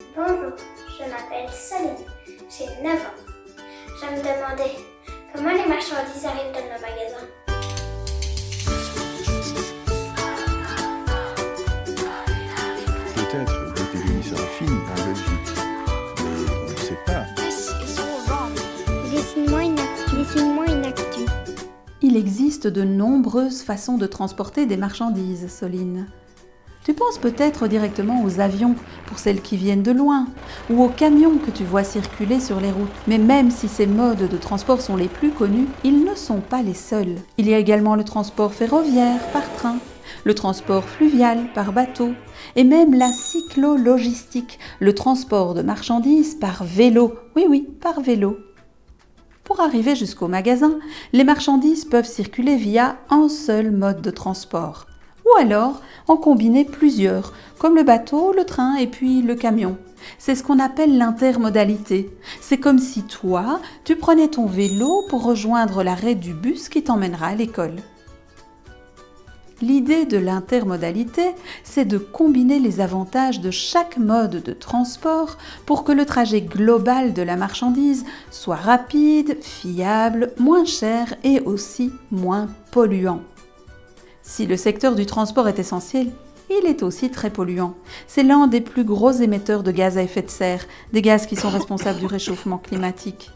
Bonjour, je m'appelle Saline, j'ai 9 ans. Je me demandais comment les marchandises arrivent dans nos magasins. Peut-être des télévisions fines en Belgique, mais on ne sait pas. Dessine-moi une actu. Il existe de nombreuses façons de transporter des marchandises, Soline. Tu penses peut-être directement aux avions, pour celles qui viennent de loin, ou aux camions que tu vois circuler sur les routes. Mais même si ces modes de transport sont les plus connus, ils ne sont pas les seuls. Il y a également le transport ferroviaire par train, le transport fluvial par bateau, et même la cyclo-logistique, le transport de marchandises par vélo. Oui, par vélo. Pour arriver jusqu'au magasin, les marchandises peuvent circuler via un seul mode de transport. Ou alors en combiner plusieurs, comme le bateau, le train et puis le camion. C'est ce qu'on appelle l'intermodalité. C'est comme si toi, tu prenais ton vélo pour rejoindre l'arrêt du bus qui t'emmènera à l'école. L'idée de l'intermodalité, c'est de combiner les avantages de chaque mode de transport pour que le trajet global de la marchandise soit rapide, fiable, moins cher et aussi moins polluant. Si le secteur du transport est essentiel, il est aussi très polluant. C'est l'un des plus gros émetteurs de gaz à effet de serre, des gaz qui sont responsables du réchauffement climatique.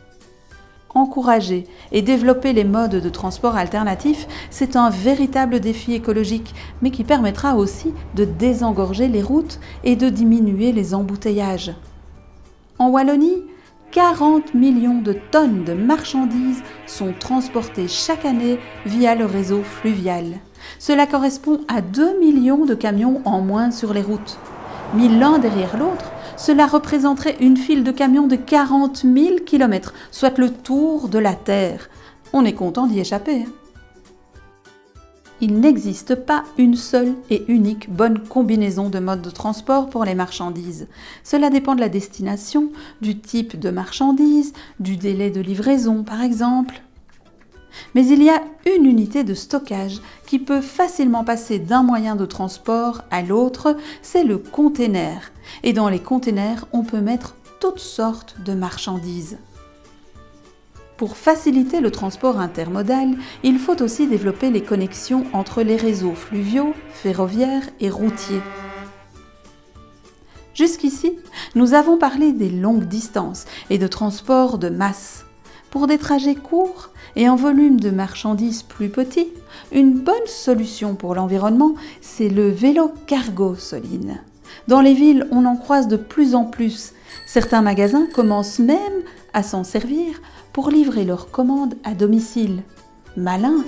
Encourager et développer les modes de transport alternatifs, c'est un véritable défi écologique, mais qui permettra aussi de désengorger les routes et de diminuer les embouteillages. En Wallonie, 40 millions de tonnes de marchandises sont transportées chaque année via le réseau fluvial. Cela correspond à 2 millions de camions en moins sur les routes. Mis l'un derrière l'autre, cela représenterait une file de camions de 40 000 km, soit le tour de la Terre. On est content d'y échapper. Il n'existe pas une seule et unique bonne combinaison de modes de transport pour les marchandises. Cela dépend de la destination, du type de marchandise, du délai de livraison par exemple. Mais il y a une unité de stockage qui peut facilement passer d'un moyen de transport à l'autre, c'est le container. Et dans les containers, on peut mettre toutes sortes de marchandises. Pour faciliter le transport intermodal, il faut aussi développer les connexions entre les réseaux fluviaux, ferroviaires et routiers. Jusqu'ici, nous avons parlé des longues distances et de transport de masse. Pour des trajets courts et un volume de marchandises plus petit, une bonne solution pour l'environnement, c'est le vélo cargo, Soline. Dans les villes, on en croise de plus en plus. Certains magasins commencent même à s'en servir pour livrer leurs commandes à domicile. Malin!